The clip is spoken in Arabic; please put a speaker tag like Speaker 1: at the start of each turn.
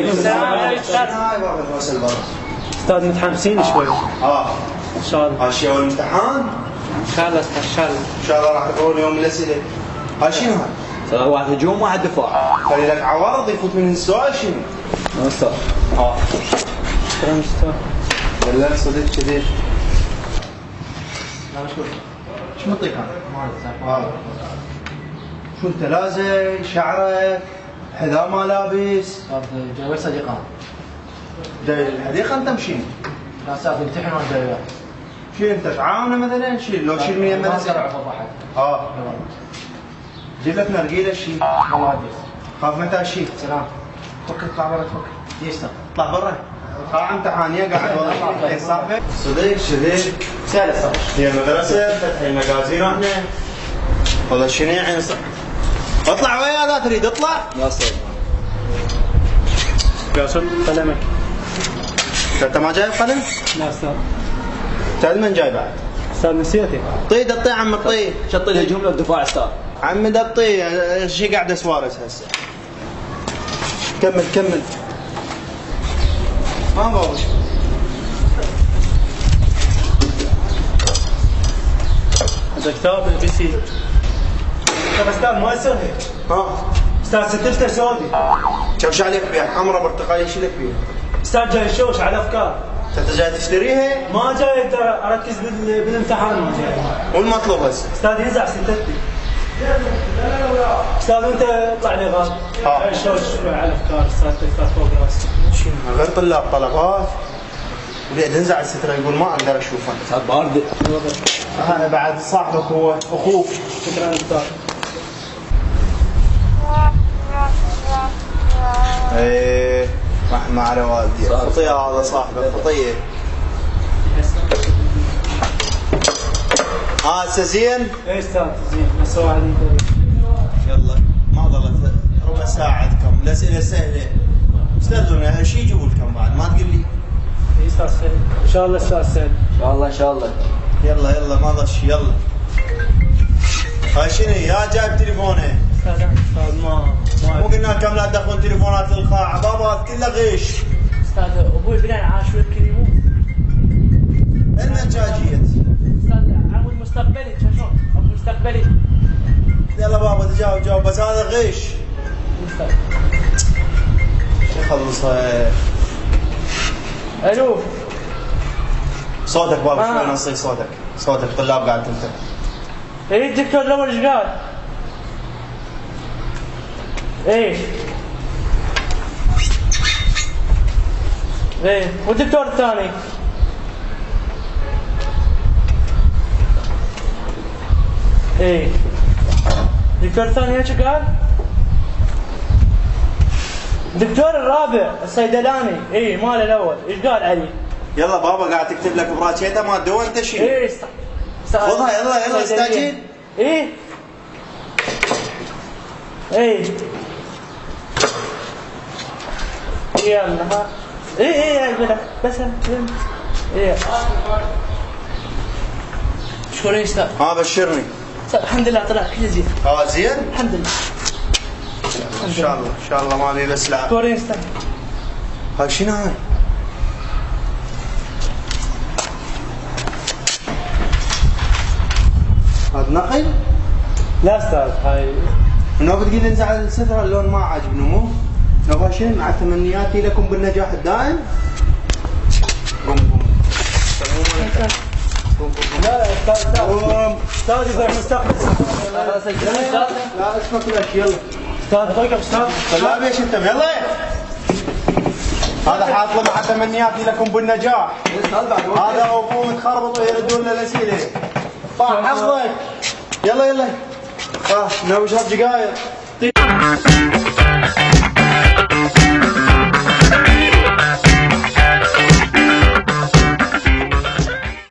Speaker 1: هاي بابا راس البر.
Speaker 2: استاذ متحمسين شوي.
Speaker 1: ان
Speaker 2: شاء الله.
Speaker 1: هالشيء اول امتحان؟
Speaker 2: ان شاء الله استاذ ان شاء الله.
Speaker 1: ان شاء الله راح تقرون يوم الاسئله. هاي شنو هاي؟
Speaker 3: واحد هجوم واحد دفاع.
Speaker 1: خلي لك عوارض يفوت من السؤال شنو؟
Speaker 3: استاذ.
Speaker 2: شكرا استاذ.
Speaker 1: ولا صدق كذي.
Speaker 4: لا مشكور. شو مطيك انا؟ ما ادري. شو انت لازق شعرك حذاء ما لابس؟
Speaker 5: جاي وين صديقان؟
Speaker 4: جاي الحديقه انت مشين؟
Speaker 5: لا استاذ امتحن وانا جاي وياك.
Speaker 4: شيل انت تعاونه مثلا شيل لو شيل من يمنا
Speaker 5: ما اقدر اعرف اضحك.
Speaker 4: جيب لك نرجيله شيل.
Speaker 5: والله ادري.
Speaker 4: خاف متى شيل.
Speaker 5: سلام.
Speaker 4: فك اطلع برا تفك.
Speaker 5: ليش استاذ؟
Speaker 4: اطلع برا. طلع امتحانيه قاعد والله صاحبك.
Speaker 1: صدق شذي.
Speaker 5: سهل استاذ.
Speaker 1: هي المدرسه فتحي المجازين احنا. والله شنو يعني اطلع ويا لا تريد اطلع؟
Speaker 3: لا استاذ.
Speaker 2: قاسم قلمك.
Speaker 1: انت ما جايب قلم؟
Speaker 2: لا استاذ.
Speaker 1: تعال من جاي بعد؟
Speaker 2: استاذ نسيتي.
Speaker 1: طي دطي عم طي.
Speaker 3: شط الهجوم للدفاع استاذ.
Speaker 1: عم دطي شي قاعد اسوارس هسه. كمل. ما بابا.
Speaker 2: هذا كتاب البي سي. طب استاذ ما يصير هيك. استاذ 6 دفتر سودي.
Speaker 1: شوش عليك بيها حمراء برتقاليه شو لك بيها؟
Speaker 2: استاذ جاي الشوش على افكار.
Speaker 1: انت جاي تشتريها؟
Speaker 2: ما جاي اركز بالامتحان ما جاي.
Speaker 1: والمطلوب هسه؟
Speaker 2: استاذ ينزع 6 استاذ انت اطلع لي غاد. جاي الشوش على افكار استاذ فوق راسي.
Speaker 1: شنو غير طلاب طلبات وقاعد ينزع الستره يقول ما اقدر اشوفه.
Speaker 3: استاذ بارد.
Speaker 1: انا بعد صاحبك هو اخوك.
Speaker 2: شكرا استاذ.
Speaker 1: ايه رحمة على والدي. خطيه هذا صاحبك خطيه. هسه زين؟
Speaker 2: ايه استاذ زين بس هو علي.
Speaker 1: يلا ما ضلت ربع ساعه عندكم الاسئله سهله. استاذنا هالشيء يجيبوا لكم بعد ما تقول لي.
Speaker 2: اي استاذ سهل ان شاء الله استاذ سهل.
Speaker 3: ان شاء الله.
Speaker 1: يلا ما ضل شيء يلا. هاي شنو يا جايب تليفونه؟
Speaker 2: استاذ ما
Speaker 1: مو قلنا لكم لا تدخلون تليفونات القاعه بابا كله غش.
Speaker 5: استاذ ابوي بناء على شويه كريمو.
Speaker 1: من جاجيت؟
Speaker 5: استاذ عمود مستقبلي شلون؟ ابو مستقبلي.
Speaker 1: يلا بابا تجاوب بس هذا غش.
Speaker 5: استاذ.
Speaker 1: يخلص.
Speaker 5: الو.
Speaker 1: صوتك بابا شوي نصي صوتك طلاب قاعد تنتبه.
Speaker 5: ايه الدكتور الاول ايش قال؟ ايه والدكتور الثاني؟ ايه الدكتور الثاني ايش قال؟ الدكتور الرابع الصيدلاني ايه مال الاول ايش قال علي؟
Speaker 1: يلا بابا قاعد تكتب لك براكيته ما تدور انت شيء.
Speaker 5: ايه
Speaker 1: خذها يلا استعجل.
Speaker 5: ايه يلا ها ايه اقول لك بس ايه شكرا يا استاذ.
Speaker 1: بشرني.
Speaker 5: الحمد لله طلع كل زين.
Speaker 1: زين؟
Speaker 5: الحمد لله.
Speaker 1: ان شاء الله ما ابي بس لعب.
Speaker 5: شكرا يا استاذ.
Speaker 1: هاي شنو هاي؟ هذا نقل؟
Speaker 2: لا استاذ هاي
Speaker 1: انه بتقول انزع الستره اللون ما عاجبني مو؟ لو شنو مع تمنياتي لكم بالنجاح الدائم. قوم
Speaker 2: لا استاذ يضيع مستقبل.
Speaker 1: لا اسمك لك يلا.
Speaker 2: استاذ توقف استاذ.
Speaker 1: طلاب ايش انتم يلا. هذا حاط مع تمنياتي لكم بالنجاح. هذا ابوه متخربط ويردون لنا الاسئله. طاح حظك. يلا نبي شرب جقاير.